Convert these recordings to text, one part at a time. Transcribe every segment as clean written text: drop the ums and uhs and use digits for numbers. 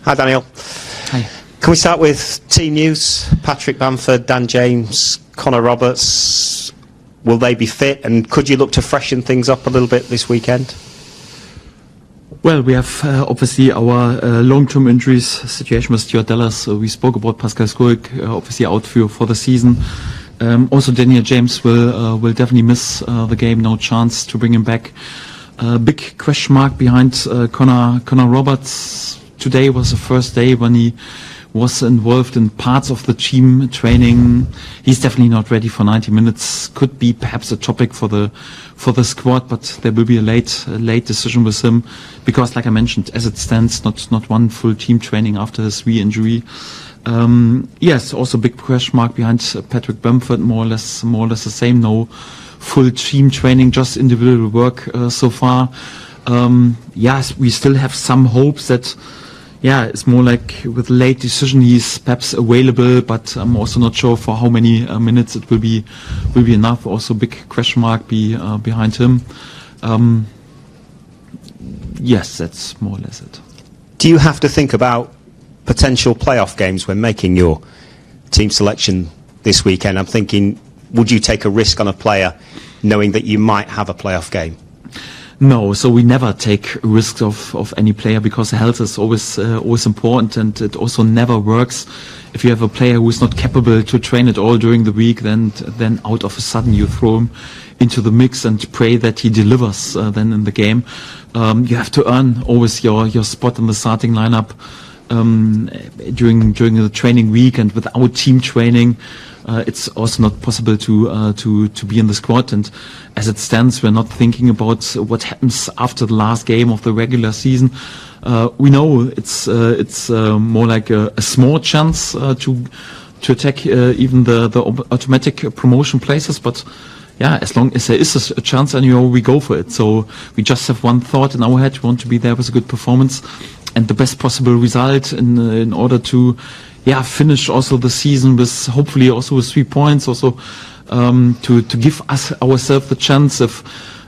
Hi, Daniel. Hi. Can we start with team news? Patrick Bamford, Dan James, Connor Roberts, will they be fit? And could you look to freshen things up a little bit this weekend? Well, we have obviously our long-term injuries situation with Stuart Dallas. We spoke about Pascal Skurek, obviously out for the season. Also, Daniel James will definitely miss the game. No chance to bring him back. Big question mark behind Connor Roberts. Today was the first day when he was involved in parts of the team training. He's definitely not ready for 90 minutes. Could be perhaps a topic for the squad, but there will be a late decision with him because, like I mentioned, as it stands, not one full team training after his re-injury. Yes, also big question mark behind Patrick Bamford. More or less the same. No full team training, just individual work so far. Yes, we still have some hopes that. Yeah, it's more like with late decision he's perhaps available, but I'm also not sure for how many minutes it will be enough. Also, big question mark behind him. Yes, that's more or less it. Do you have to think about potential playoff games when making your team selection this weekend? I'm thinking, would you take a risk on a player knowing that you might have a playoff game? No, so we never take risks of any player because health is always important, and it also never works if you have a player who is not capable to train at all during the week. Then out of a sudden you throw him into the mix and pray that he delivers then in the game. You have to earn always your spot in the starting lineup during the training week, and without team training. It's also not possible to be in the squad, and as it stands, we're not thinking about what happens after the last game of the regular season. We know it's more like a small chance to attack even the automatic promotion places, but yeah, as long as there is a chance, and we go for it. So we just have one thought in our head: we want to be there with a good performance and the best possible result in order to. Yeah, finish also the season with hopefully also with 3 points. Also to give ourselves the chance of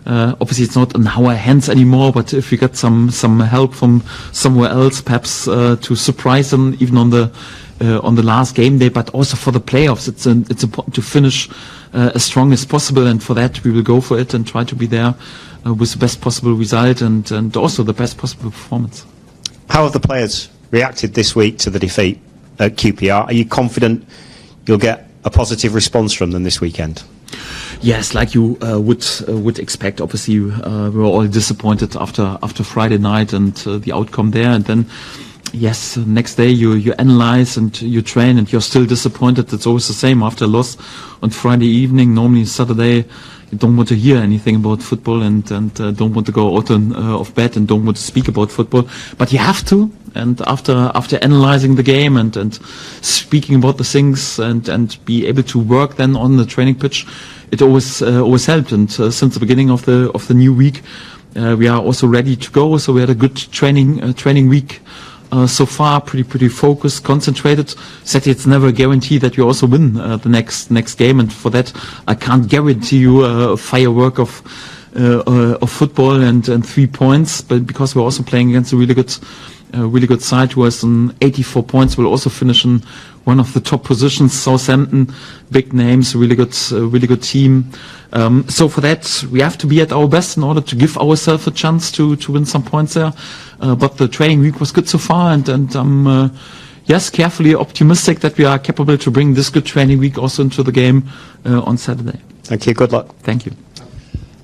obviously it's not in our hands anymore, but if we get some help from somewhere else, perhaps to surprise them even on the last game day. But also for the playoffs, it's important to finish as strong as possible, and for that we will go for it and try to be there with the best possible result and also the best possible performance. How have the players reacted this week to the defeat at QPR? Are you confident you'll get a positive response from them this weekend? Yes, like you would expect. Obviously, we were all disappointed after Friday night and the outcome there. And then, yes, next day you analyze and you train, and you're still disappointed. It's always the same after a loss on Friday evening. Normally Saturday, you don't want to hear anything about football and don't want to go out of bed and don't want to speak about football. But you have to. And after analyzing the game and speaking about the things and be able to work then on the training pitch, it always helped. And since the beginning of the new week, we are also ready to go. So we had a good training week so far. Pretty focused, concentrated. Said it's never a guarantee that you also win the next game, and for that I can't guarantee you a firework of football and 3 points. But because we're also playing against a really good side who has 84 points, will also finish in one of the top positions. Southampton, big names, really good team. So for that, we have to be at our best in order to give ourselves a chance to win some points there. But the training week was good so far, and I'm carefully optimistic that we are capable to bring this good training week also into the game on Saturday. Thank you. Good luck. Thank you.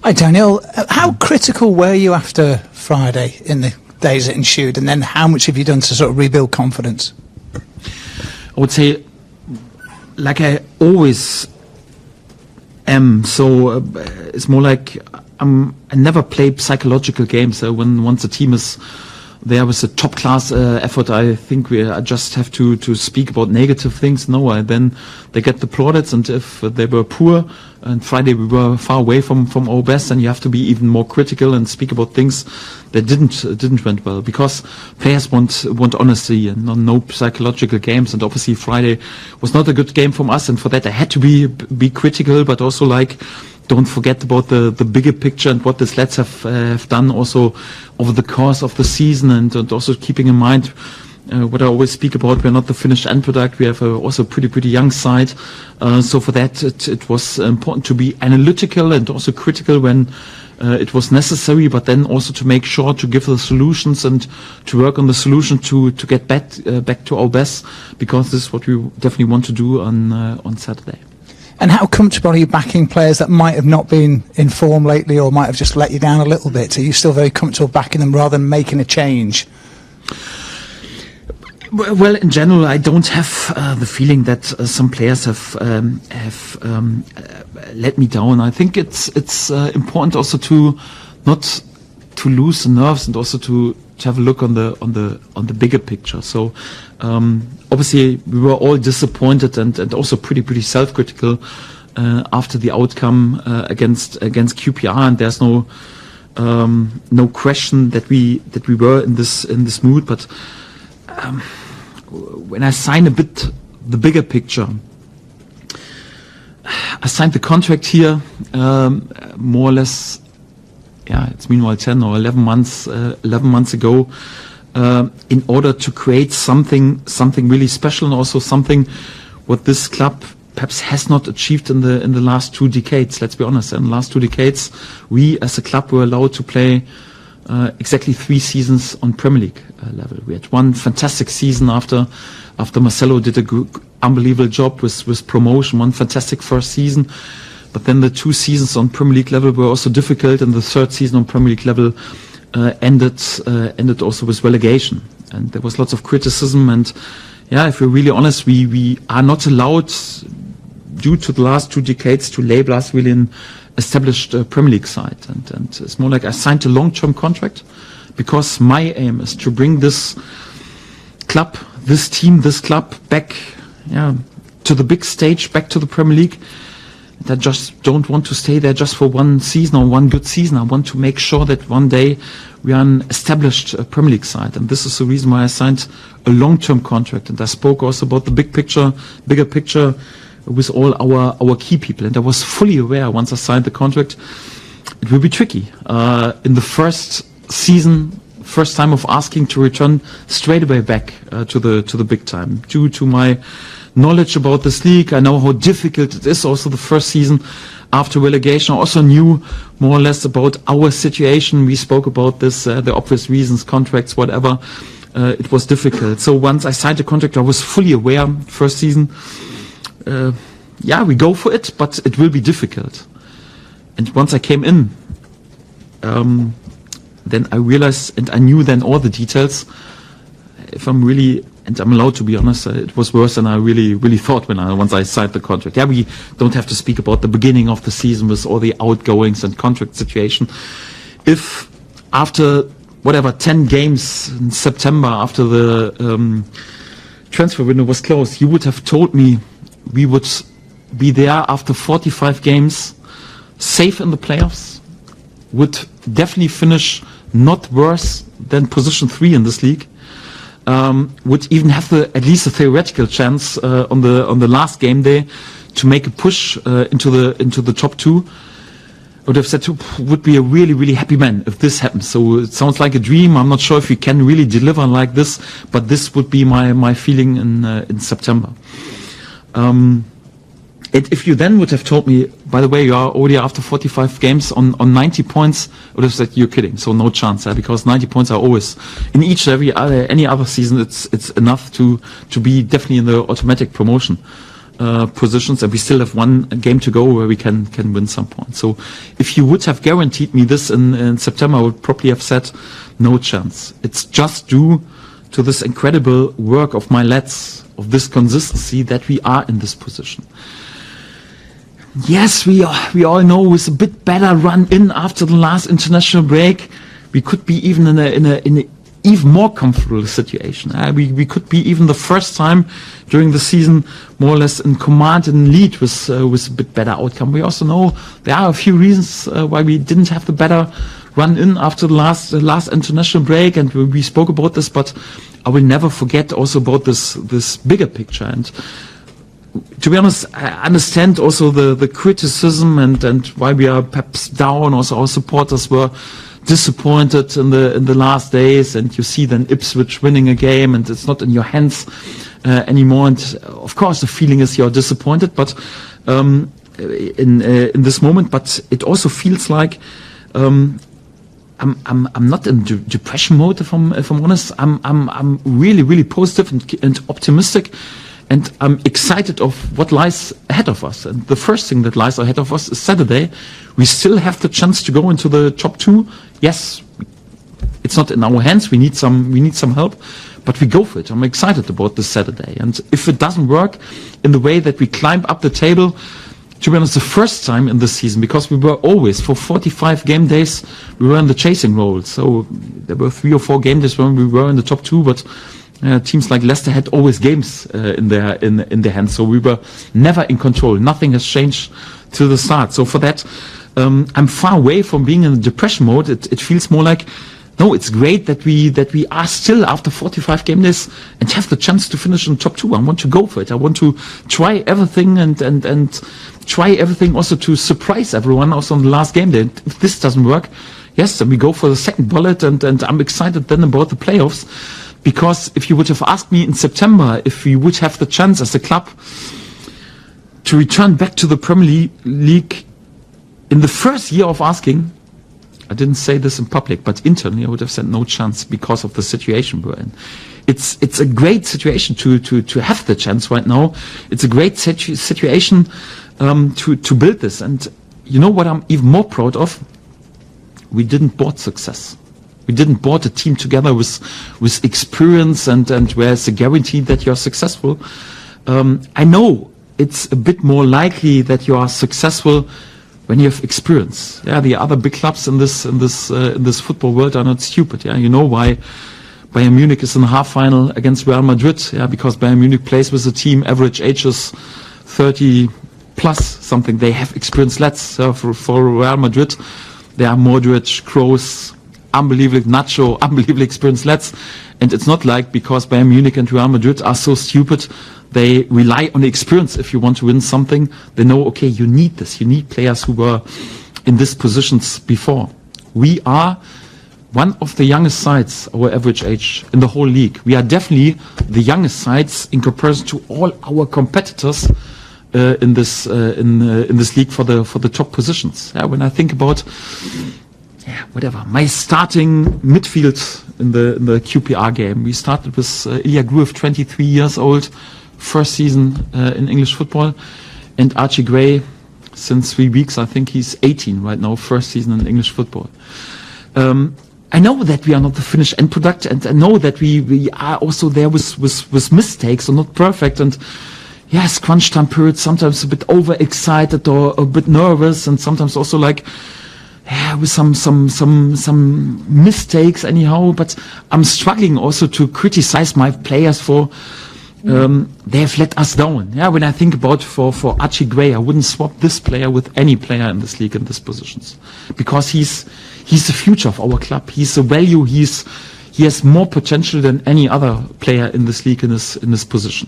Hi, Daniel. How critical were you after Friday in the days that ensued, and then how much have you done to sort of rebuild confidence? I would say, like I always am, so it's more like I never play psychological games. Once a team is there with a top class effort, I think I just have to speak about negative things. No, then they get the plaudits, and if they were poor and Friday we were far away from our best, then you have to be even more critical and speak about things that didn't went well, because players want honesty and no psychological games. And obviously Friday was not a good game from us, and for that I had to be critical, but also don't forget about the bigger picture and what these lads have done also over the course of the season, and also keeping in mind what I always speak about, we're not the finished end product. We have also a pretty young side. So for that, it was important to be analytical and also critical when it was necessary, but then also to make sure to give the solutions and to work on the solution to get back to our best, because this is what we definitely want to do on Saturday. And how comfortable are you backing players that might have not been in form lately or might have just let you down a little bit? Are you still very comfortable backing them rather than making a change? Well, in general, I don't have the feeling that some players have let me down. I think it's important also to not to lose the nerves and also to have a look on the bigger picture. So obviously we were all disappointed and also pretty self-critical after the outcome against QPR, and there's no question that we were in this mood, but when I sign a bit the bigger picture, I signed the contract here more or less, it's meanwhile 10 or 11 months ago, in order to create something really special, and also something what this club perhaps has not achieved in the last 2 decades. Let's be honest, in the last 2 decades, we as a club were allowed to play exactly 3 seasons on Premier League level. We had one fantastic season after Marcelo did a unbelievable job with promotion, one fantastic first season. But then the 2 seasons on Premier League level were also difficult, and the 3rd season on Premier League level ended also with relegation. And there was lots of criticism. And if we're really honest, we are not allowed, due to the last 2 decades, to label us really an established Premier League side. And it's more like I signed a long-term contract because my aim is to bring this club, this team, this club back to the big stage, back to the Premier League. And I just don't want to stay there just for one season or one good season. I want to make sure that one day we are an established Premier League side. And this is the reason why I signed a long-term contract. And I spoke also about the bigger picture with all our key people. And I was fully aware once I signed the contract, it will be tricky. In the first season, first time of asking to return straight away back to the big time. Due to my knowledge about this league, I know how difficult it is. Also the first season after relegation, I also knew more or less about our situation. We spoke about this, the obvious reasons, contracts, whatever. It was difficult. So once I signed the contract, I was fully aware, first season, we go for it, but it will be difficult. And once I came in, then I realized, and I knew then all the details. If I'm really, and I'm allowed to be honest, it was worse than I really thought once I signed the contract. We don't have to speak about the beginning of the season with all the outgoings and contract situation. If after 10 games in September, after the transfer window was closed, you would have told me we would be there after 45 games, safe in the playoffs, would definitely finish not worse than position 3 in this league, would even have at least a theoretical chance on the last game day to make a push into the top 2. I would have said would be a really happy man if this happens. So it sounds like a dream. I'm not sure if we can really deliver like this, but this would be my feeling in September. If you then would have told me, by the way, you are already after 45 games on 90 points, I would have said you're kidding. So no chance, because 90 points are always in any other season. It's enough to be definitely in the automatic promotion positions, and we still have one game to go where we can win some points. So if you would have guaranteed me this in September, I would probably have said no chance. It's just due to this incredible work of my lads, of this consistency, that we are in this position. Yes, we all know with a bit better run in after the last international break, we could be even in a even more comfortable situation. We could be even the first time during the season more or less in command and lead with a bit better outcome. We also know there are a few reasons why we didn't have the better run in after the last international break, and we spoke about this, but I will never forget also about this bigger picture. And to be honest, I understand also the criticism and why we are perhaps down. Also our supporters were disappointed in the last days, and you see then Ipswich winning a game, and it's not in your hands anymore. And of course, the feeling is you're disappointed, but in this moment. But it also feels like I'm not in depression mode, if I'm honest. I'm really positive and optimistic. And I'm excited of what lies ahead of us. And the first thing that lies ahead of us is Saturday. We still have the chance to go into the top 2. Yes, it's not in our hands. We need some help, but we go for it. I'm excited about this Saturday. And if it doesn't work in the way that we climb up the table, to be honest, the first time in this season, because we were always, for 45 game days, we were in the chasing role. So there were 3 or 4 game days when we were in the top 2, but teams like Leicester had always games in their hands, so we were never in control. Nothing has changed to the start. So for that, I'm far away from being in depression mode. It feels more like, no, it's great that we are still after 45 game days and have the chance to finish in top 2. I want to go for it. I want to try everything and try everything also to surprise everyone also on the last game day. If this doesn't work, yes, then we go for the second bullet, and I'm excited then about the playoffs. Because if you would have asked me in September if we would have the chance as a club to return back to the Premier League in the first year of asking, I didn't say this in public, but internally I would have said no chance because of the situation we're in. It's a great situation to have the chance right now. It's a great situation to build this. And you know what I'm even more proud of? We didn't board success. We didn't board a team together with experience and where it's a guarantee that you're successful. I know it's a bit more likely that you are successful when you have experience. Yeah, the other big clubs in this football world are not stupid. Yeah, you know why Bayern Munich is in the half final against Real Madrid. Yeah, because Bayern Munich plays with a team average age is 30 plus something. They have experienced lads. For Real Madrid, they are Modric, Kroos, unbelievably Nacho, unbelievably experienced lads. And it's not like because Bayern Munich and Real Madrid are so stupid, they rely on experience. If you want to win something, they know, okay, you need this. You need players who were in these positions before. We are one of the youngest sides, our average age in the whole league. We are definitely the youngest sides in comparison to all our competitors in this league for the top positions. Yeah, when I think about my starting midfield in the QPR game, we started with Ilya Gruev, 23 years old, first season in English football, and Archie Gray, since 3 weeks, I think he's 18 right now, first season in English football. I know that we are not the finished end product, and I know that we are also there with mistakes or not perfect, and yes, crunch time periods, sometimes a bit overexcited or a bit nervous, and sometimes also like with some mistakes anyhow. But I'm struggling also to criticize my players for they have let us down. Yeah, when I think about for Archie Gray, I wouldn't swap this player with any player in this league in these positions, because he's the future of our club. He's a value. He has more potential than any other player in this league in this position.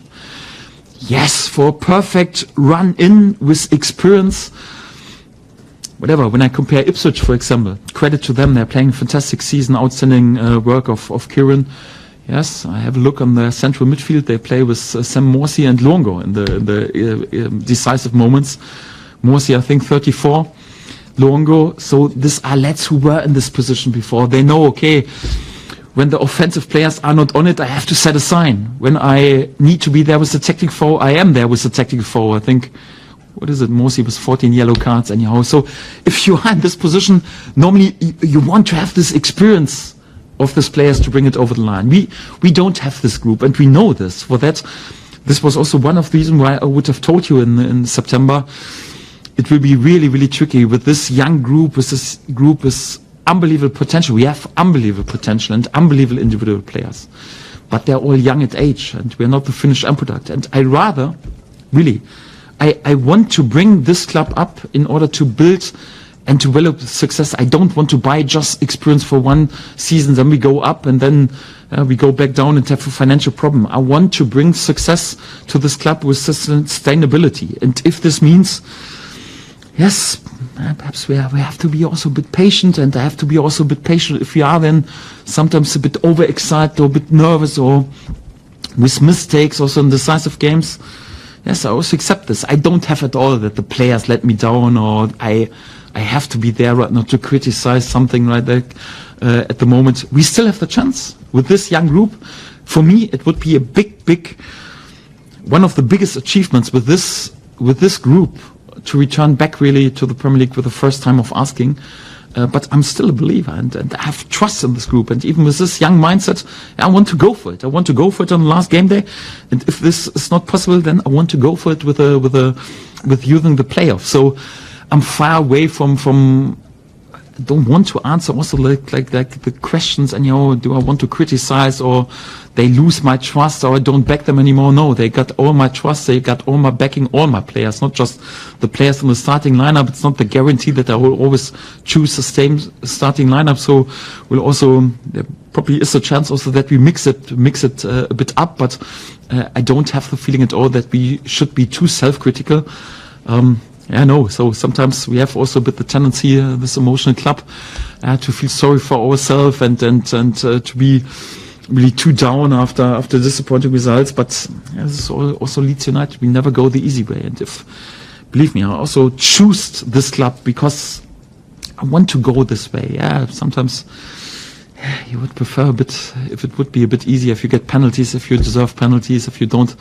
Yes, for a perfect run in with experience. Whatever, when I compare Ipswich, for example, credit to them, they're playing a fantastic season, outstanding work of Kieran. Yes, I have a look on the central midfield. They play with Sam Morsey and Longo in the decisive moments. Morsey, I think, 34. Longo, so these are lads who were in this position before. They know, okay, when the offensive players are not on it, I have to set a sign. When I need to be there with the tactical foul, I am there with the tactical foul. I think, what is it, Morsey with 14 yellow cards anyhow. So if you are in this position, normally you want to have this experience of these players to bring it over the line. We don't have this group, and we know this. For that, this was also one of the reasons why I would have told you in September, it will be really, really tricky with this young group, with this group with unbelievable potential. We have unbelievable potential and unbelievable individual players, but they're all young at age, and we're not the finished end product. And I rather, really, I want to bring this club up in order to build and to develop success. I don't want to buy just experience for one season, then we go up and then we go back down and have a financial problem. I want to bring success to this club with sustainability. And if this means, yes, perhaps we have to be also a bit patient, and I have to be also a bit patient if we are then sometimes a bit overexcited or a bit nervous or with mistakes also in decisive games. Yes, I also accept this. I don't have at all that the players let me down, or I have to be there right now to criticize something like that. At the moment, we still have the chance with this young group. For me, it would be a big, one of the biggest achievements with this group to return back really to the Premier League with the first time of asking. But I'm still a believer, and I have trust in this group. And even with this young mindset, I want to go for it. I want to go for it on the last game day. And if this is not possible, then I want to go for it with using the playoff. So I'm far away from. I don't want to answer also like the questions. And do I want to criticize, or they lose my trust, or I don't back them anymore? No, they got all my trust. They got all my backing, all my players, not just the players in the starting lineup. It's not the guarantee that I will always choose the same starting lineup. So we'll also, there probably is a chance also that we mix it a bit up, but I don't have the feeling at all that we should be too self-critical. Yeah, no. So sometimes we have also a bit the tendency, this emotional club, to feel sorry for ourselves and to be really too down after disappointing results. But this is also Leeds United. We never go the easy way. And believe me, I also choose this club because I want to go this way. Yeah, sometimes you would prefer a bit if it would be a bit easier, if you get penalties, if you deserve penalties, if you don't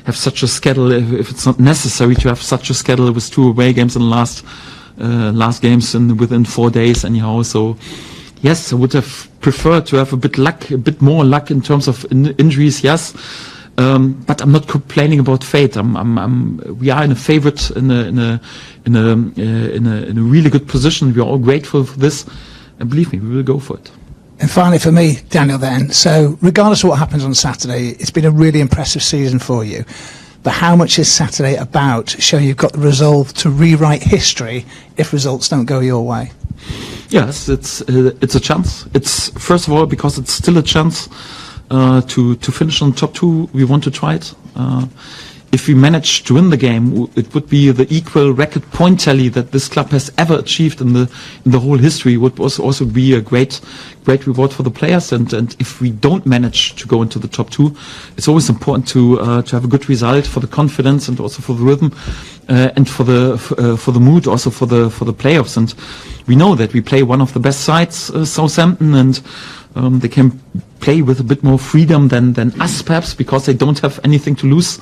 have such a schedule, if it's not necessary to have such a schedule with 2 away games in the last games within 4 days anyhow. So yes, I would have preferred to have a bit more luck in terms of injuries. Yes, but I'm not complaining about fate. We are in a favorite in a really good position. We are all grateful for this, and believe me, we will go for it. And finally for me, Daniel, then, so regardless of what happens on Saturday, it's been a really impressive season for you. But how much is Saturday about showing you've got the resolve to rewrite history if results don't go your way? Yes, it's a chance. It's, first of all, because it's still a chance to finish on top 2. We want to try it. If we manage to win the game, it would be the equal record point tally that this club has ever achieved in the whole history. It would also be a great reward for the players. And if we don't manage to go into the top 2, it's always important to have a good result for the confidence and also for the rhythm and for the mood, also for the playoffs. And we know that we play one of the best sides, Southampton, and they can play with a bit more freedom than us, perhaps, because they don't have anything to lose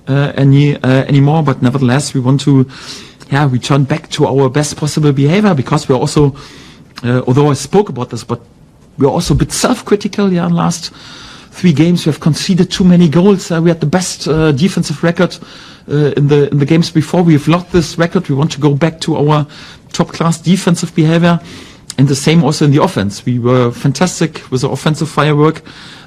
anymore. But nevertheless, we want to return back to our best possible behavior, because we're also, although I spoke about this, but we're also a bit self-critical. Yeah, last 3 games we have conceded too many goals. We had the best defensive record in the games before. We have lost this record. We want to go back to our top-class defensive behavior. And the same also in the offense. We were fantastic with the offensive firework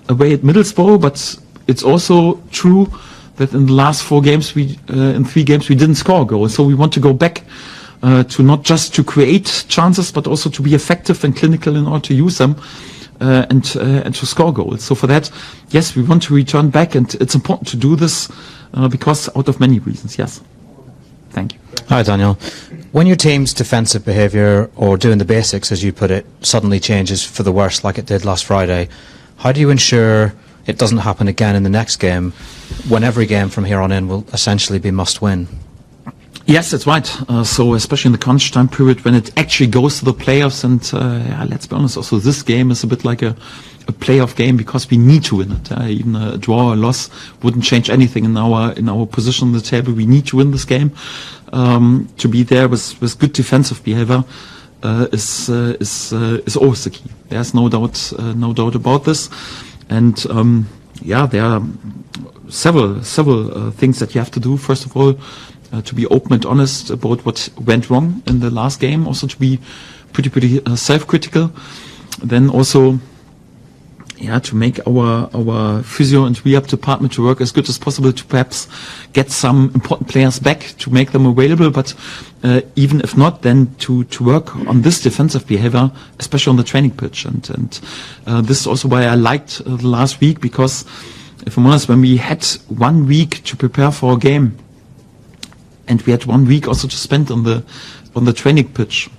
away at Middlesbrough, but it's also true that in the last 4 games, in 3 games, we didn't score a goal. So we want to go back to not just to create chances, but also to be effective and clinical in order to use them and to score goals. So for that, yes, we want to return back, and it's important to do this because out of many reasons. Yes. Thank you. Hi, Daniel. When your team's defensive behaviour, or doing the basics, as you put it, suddenly changes for the worse like it did last Friday, how do you ensure it doesn't happen again in the next game, when every game from here on in will essentially be must-win? Yes, that's right. So especially in the crunch time period, when it actually goes to the playoffs, and let's be honest, also this game is a bit like a playoff game, because we need to win it. Even a draw or a loss wouldn't change anything in our position on the table. We need to win this game to be there with good defensive behavior. Is always the key. There's no doubt about this. And there are several things that you have to do. First of all, to be open and honest about what went wrong in the last game. Also to be pretty self-critical. Then also, to make our physio and rehab department to work as good as possible, to perhaps get some important players back, to make them available. But even if not, then to work on this defensive behavior, especially on the training pitch. And this is also why I liked the last week, because if I'm honest, when we had 1 week to prepare for a game, and we had 1 week also to spend on the on the training pitch,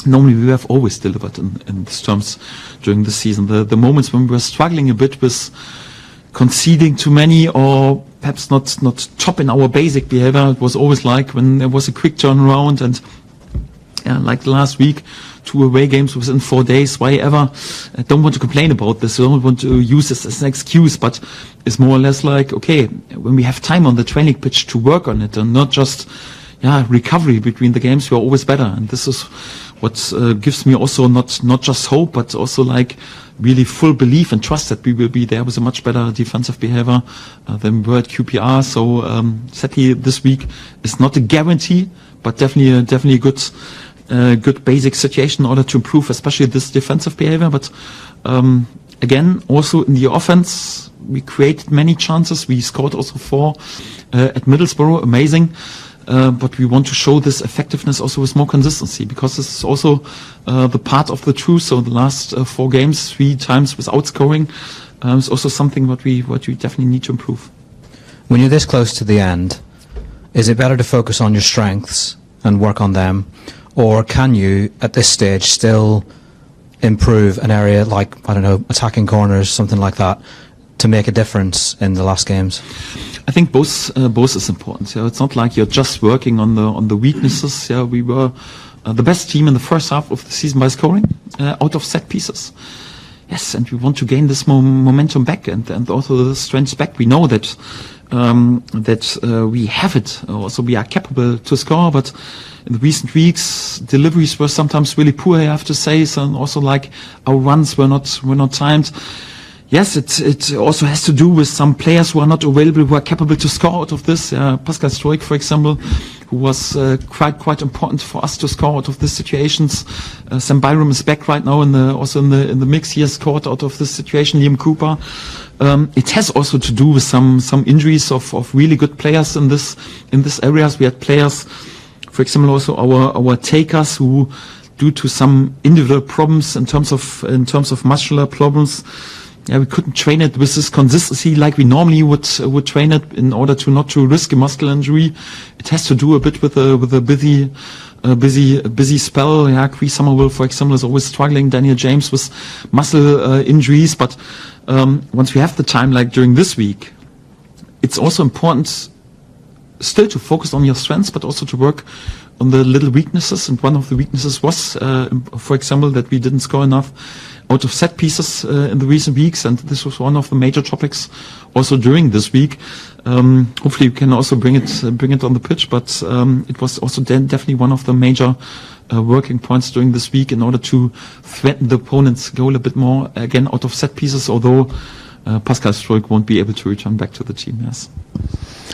normally we have always delivered in these terms during the season. The moments when we were struggling a bit with conceding too many or perhaps not top in our basic behavior, it was always like when there was a quick turnaround and like the last week, 2 away games within 4 days, why ever. I don't want to complain about this. I don't want to use this as an excuse, but it's more or less like, okay, when we have time on the training pitch to work on it and not just recovery between the games, we are always better. And this is what gives me also not just hope, but also like really full belief and trust that we will be there with a much better defensive behavior than we were at QPR. So sadly, this week is not a guarantee, but definitely a good basic situation in order to improve, especially this defensive behavior. But again, also in the offense, we created many chances. We scored also 4 at Middlesbrough, amazing. But we want to show this effectiveness also with more consistency, because this is also the part of the truth. So the last 4 games, 3 times without scoring, is also something what we definitely need to improve. When you're this close to the end, is it better to focus on your strengths and work on them, or can you at this stage still improve an area like, I don't know, attacking corners, something like that, to make a difference in the last games? I think both is important. It's not like you're just working on the weaknesses. We were the best team in the first half of the season by scoring out of set pieces. Yes, and we want to gain this momentum back and also the strengths back. We know that we have it. Also, we are capable to score, but in the recent weeks, deliveries were sometimes really poor, I have to say. So, and also like our runs were not timed. Yes, it also has to do with some players who are not available, who are capable to score out of this. Pascal Struijk, for example, who was quite important for us to score out of these situations. Sam Byram is back right now in the mix. He has scored out of this situation. Liam Cooper. It has also to do with some injuries of really good players in this areas. We had players, for example, also our takers who, due to some individual problems in terms of muscular problems, we couldn't train it with this consistency like we normally would train it in order to not to risk a muscle injury. It has to do a bit with a busy spell. Chris Somerville, for example, is always struggling. Daniel James with muscle injuries. But once we have the time, like during this week, it's also important still to focus on your strengths, but also to work on the little weaknesses. And one of the weaknesses was, for example, that we didn't score enough out of set pieces in the recent weeks, and this was one of the major topics also during this week. Hopefully we can also bring it on the pitch, but it was also definitely one of the major working points during this week in order to threaten the opponent's goal a bit more, again out of set pieces, although Pascal Struijk won't be able to return back to the team. Yes.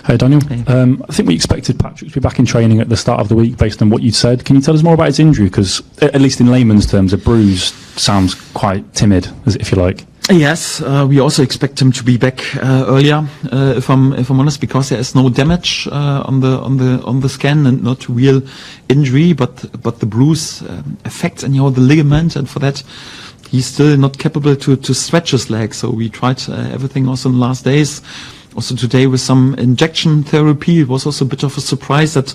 Hey Daniel, I think we expected Patrick to be back in training at the start of the week based on what you'd said. Can you tell us more about his injury? Because at least in layman's terms, a bruise sounds quite timid, if you like. Yes, we also expect him to be back earlier, if I'm honest, because there is no damage on the scan and not real injury, but the bruise affects anyhow the ligament, and for that he's still not capable to stretch his leg. So we tried everything also in the last days. Also today with some injection therapy, it was also a bit of a surprise that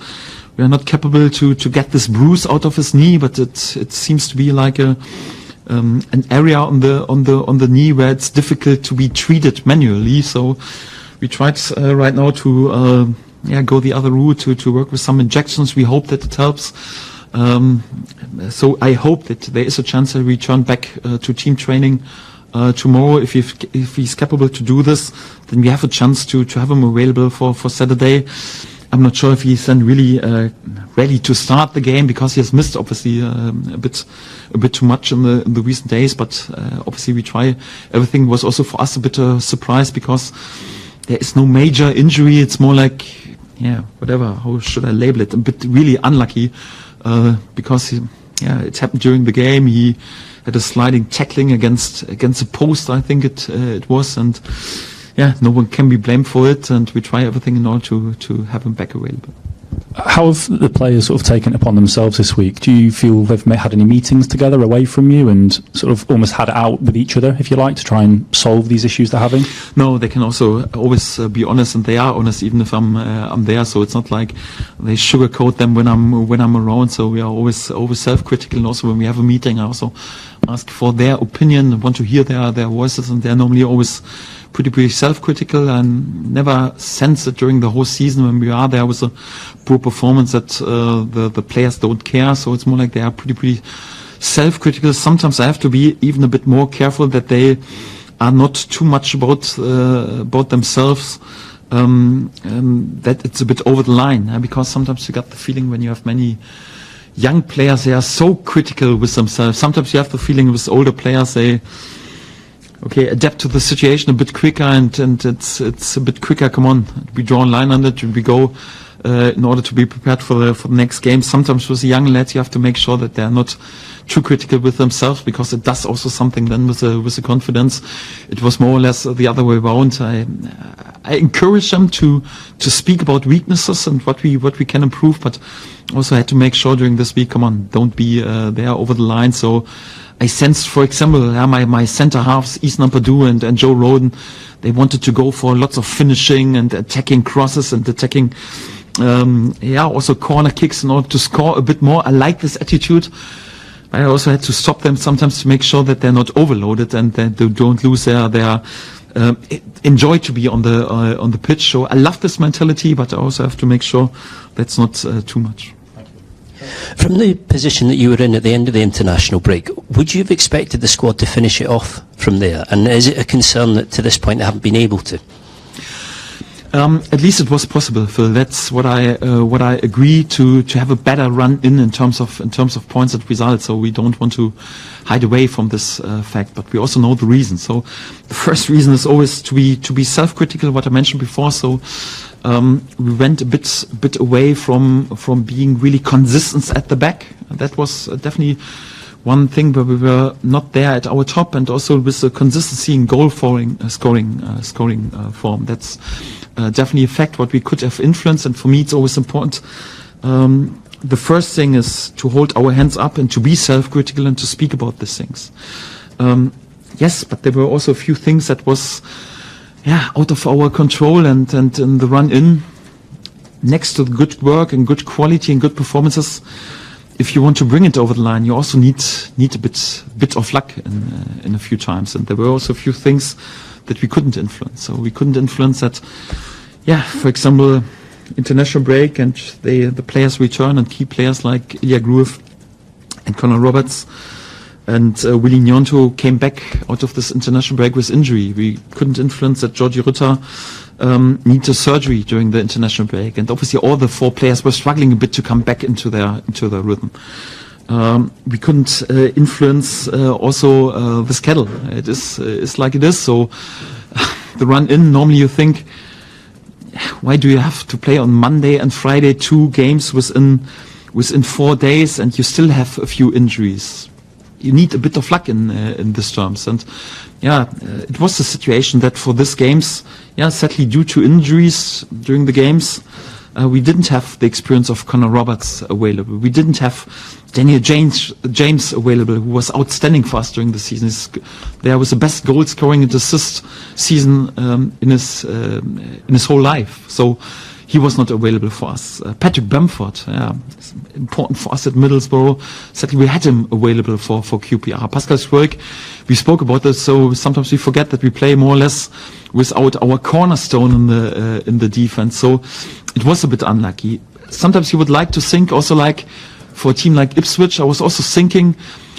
we are not capable to get this bruise out of his knee, but it seems to be like an area on the knee where it's difficult to be treated manually. So we tried right now to go the other route to work with some injections. We hope that it helps. So I hope that there is a chance to return back to team training tomorrow. If he's capable to do this, then we have a chance to have him available for Saturday. I'm not sure if he's then really ready to start the game, because he has missed obviously a bit too much in the recent days. But obviously we try everything. Was also for us a bit of a surprise, because there is no major injury. It's more like whatever. How should I label it? A bit really unlucky because it happened during the game. He had a sliding tackling against a post, I think it was, and no one can be blamed for it, and we try everything in order to have him back available. How have the players sort of taken it upon themselves this week? Do you feel they've had any meetings together away from you and sort of almost had it out with each other, if you like, to try and solve these issues they're having? No, they can also always be honest, and they are honest even if I'm there. So it's not like they sugarcoat them when I'm around. So we are always self-critical, and also when we have a meeting, I also ask for their opinion, want to hear their voices, and they're normally always pretty self-critical, and never sense it during the whole season when we are there with a poor performance that the players don't care. So it's more like they are pretty self-critical. Sometimes I have to be even a bit more careful that they are not too much about themselves, that it's a bit over the line, because sometimes you got the feeling when you have many young players, they are so critical with themselves. Sometimes you have the feeling with older players, they adapt to the situation a bit quicker, and it's a bit quicker. Come on, we draw a line on it, we go in order to be prepared for the next game. Sometimes with the young lads, you have to make sure that they're not too critical with themselves, because it does also something then with the confidence. It was more or less the other way around. I encourage them to speak about weaknesses and what we can improve, but also had to make sure during this week, come on, don't be there over the line. So I sensed, for example, my centre halves, Eastern Purdue and Joe Roden, they wanted to go for lots of finishing and attacking crosses and attacking, also corner kicks in order to score a bit more. I like this attitude. I also had to stop them sometimes to make sure that they're not overloaded and that they don't lose their enjoy to be on the pitch. So I love this mentality, but I also have to make sure that's not too much. From the position that you were in at the end of the international break, would you have expected the squad to finish it off from there? And is it a concern that to this point they haven't been able to? At least it was possible, Phil. That's what I agree to have a better run in terms of points and results. So we don't want to hide away from this fact, but we also know the reason. So the first reason is always to be self-critical, what I mentioned before. So we went a bit away from being really consistent at the back. That was definitely one thing where we were not there at our top, and also with the consistency in goal scoring form. That's definitely a fact what we could have influenced, and for me it's always important. The first thing is to hold our hands up and to be self-critical and to speak about these things. Yes, but there were also a few things that was out of our control, and in the run-in, next to the good work and good quality and good performances, if you want to bring it over the line, you also need a bit of luck in a few times. And there were also a few things that we couldn't influence. So we couldn't influence that, for example, international break and the players return, and key players like Ilya Gruev and Connor Roberts and Willy Gnonto came back out of this international break with injury. We couldn't influence that Georgi Rutter needs a surgery during the international break, and obviously all the four players were struggling a bit to come back into their rhythm. We couldn't influence also the schedule. It is like it is. So the run in, normally you think, why do you have to play on Monday and Friday 2 games within 4 days, and you still have a few injuries? You need a bit of luck in these terms, and it was the situation that for these games, sadly due to injuries during the games, we didn't have the experience of Connor Roberts available. We didn't have Daniel James available, who was outstanding for us during the season. There was the best goal scoring and assist season in his whole life. So he was not available for us. Patrick Bamford, important for us at Middlesbrough. Sadly, we had him available for QPR. Pascal Schwölk, we spoke about this, so sometimes we forget that we play more or less without our cornerstone in the defense. So it was a bit unlucky. Sometimes you would like to think also, like for a team like Ipswich, I was also thinking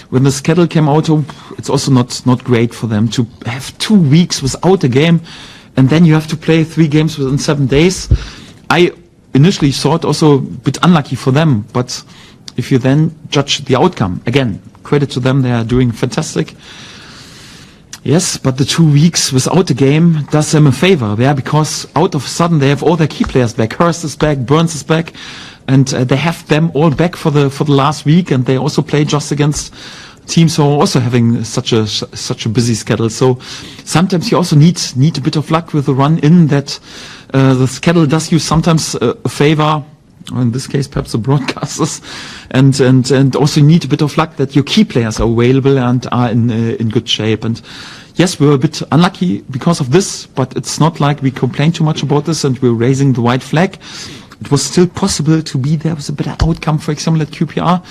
when the schedule came out, it's also not great for them to have 2 weeks without a game, and then you have to play 3 games within 7 days. I initially thought also a bit unlucky for them, but if you then judge the outcome, again, credit to them, they are doing fantastic. Yes, but the 2 weeks without a game does them a favor, because out of a sudden they have all their key players back. Hurst is back, Burns is back, and they have them all back for the last week, and they also play just against teams who are also having such a busy schedule. So sometimes you also need a bit of luck with the run in, that the schedule does you sometimes a favor. or in this case perhaps the broadcasters, and also you need a bit of luck that your key players are available and are in good shape. And yes, we were a bit unlucky because of this, but it's not like we complain too much about this and we're raising the white flag. It was still possible to be there with a better outcome, for example, at QPR.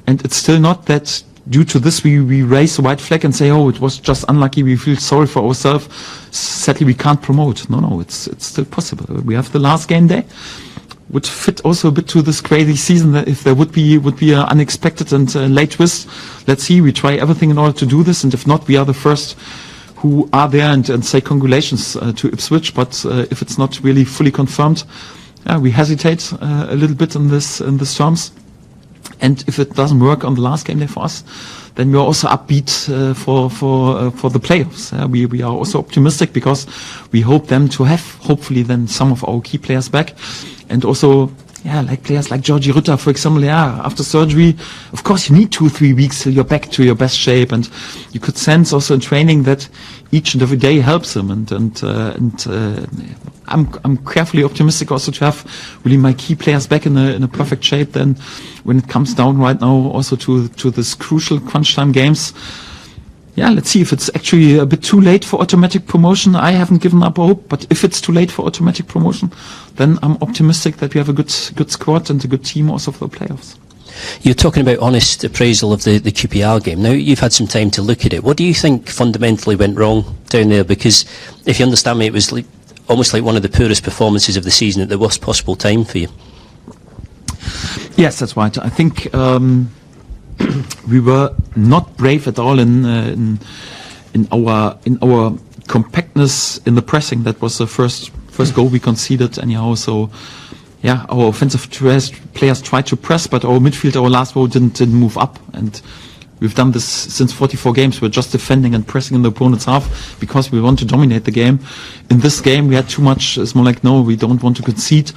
And it's still not that due to this we raise the white flag and say, oh, it was just unlucky, we feel sorry for ourselves, sadly we can't promote. No, it's still possible. We have the last game day. Would fit also a bit to this crazy season that if there would be an unexpected and late twist. Let's see, we try everything in order to do this, and if not, we are the first who are there and say congratulations to Ipswich. But if it's not really fully confirmed, we hesitate a little bit in this terms. And if it doesn't work on the last game day for us, then we are also upbeat for the playoffs. We are also optimistic because we hope them to have hopefully then some of our key players back, and also like players like Georgie Rutter, for example. After surgery, of course you need 2-3 weeks till you're back to your best shape, and you could sense also in training that each and every day helps him. And I'm carefully optimistic also to have really my key players back in a perfect shape. Then, when it comes down right now also to this crucial crunch time games, let's see if it's actually a bit too late for automatic promotion. I haven't given up hope, but if it's too late for automatic promotion, then I'm optimistic that we have a good squad and a good team also for the playoffs. You're talking about honest appraisal of the QPR game. Now you've had some time to look at it. What do you think fundamentally went wrong down there? Because if you understand me, it was almost like one of the poorest performances of the season at the worst possible time for you. Yes, that's right. I think we were not brave at all in our compactness in the pressing. That was the first goal we conceded anyhow. So our offensive players tried to press, but our midfield, our last row didn't move up. And we've done this since 44 games. We're just defending and pressing in the opponent's half because we want to dominate the game. In this game, we had too much. It's more like, no, we don't want to concede.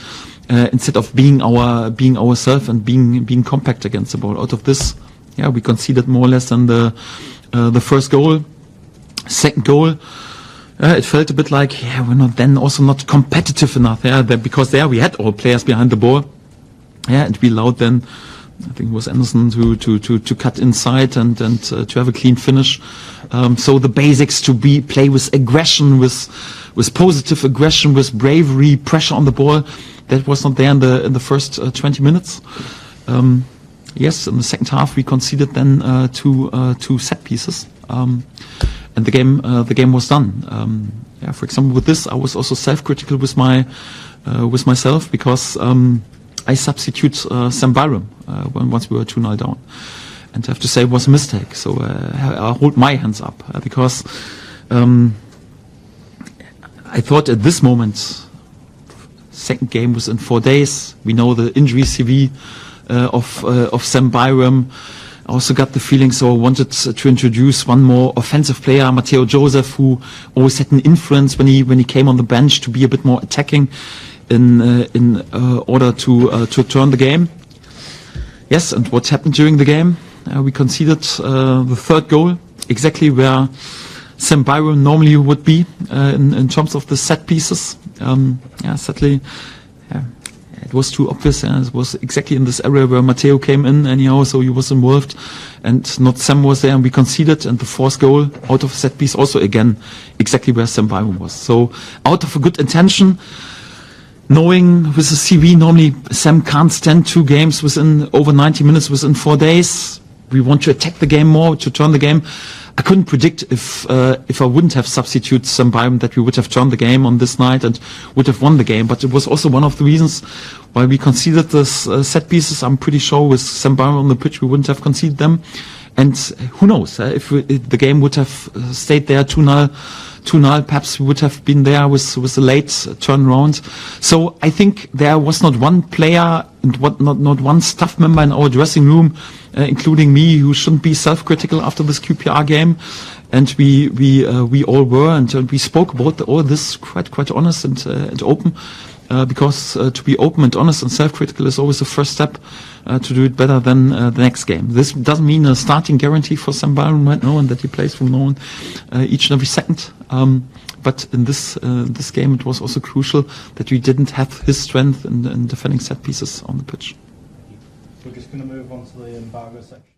Instead of being ourselves and being compact against the ball. Out of this, we conceded more or less than the first goal. Second goal, it felt a bit like we're not competitive enough. Because there we had all players behind the ball. And we allowed then, I think it was Anderson to cut inside and to have a clean finish. So the basics to play with aggression, with positive aggression, with bravery, pressure on the ball. That was not there in the first 20 minutes. Yes, in the second half we conceded then two set pieces, and the game was done. For example, with this I was also self-critical with myself because I substitute Sam Byram once we were 2-0 down, and I have to say it was a mistake. So I hold my hands up because I thought at this moment. Second game was in 4 days. We know the injury CV of Sam Byram. I also got the feeling, so I wanted to introduce one more offensive player, Matteo Joseph, who always had an influence when he came on the bench to be a bit more attacking in order to turn the game. Yes, and what happened during the game? We conceded the third goal, exactly where Sam Byram normally would be in terms of the set pieces. Sadly, it was too obvious. It was exactly in this area where Matteo came in anyhow, so he was involved, and not Sam was there, and we conceded. And the fourth goal out of a set piece, also again exactly where Sam Byram was. So out of a good intention, knowing with the CV normally Sam can't stand 2 games within over 90 minutes within 4 days. We want to attack the game more, to turn the game. I couldn't predict if I wouldn't have substituted Sam Byram that we would have turned the game on this night and would have won the game. But it was also one of the reasons why we conceded this set pieces. I'm pretty sure with Sam Byram on the pitch we wouldn't have conceded them. And who knows, if the game would have stayed there 2-0, perhaps we would have been there with a late turnaround. So I think there was not one player and not one staff member in our dressing room, including me, who shouldn't be self-critical after this QPR game. And we all were, and we spoke about all this quite honest and open. Because to be open and honest and self-critical is always the first step to do it better than the next game. This doesn't mean a starting guarantee for Sam Byram right now and that he plays from now on each and every second. but in this game it was also crucial that we didn't have his strength in defending set pieces on the pitch. We're just going to move on to the embargo section.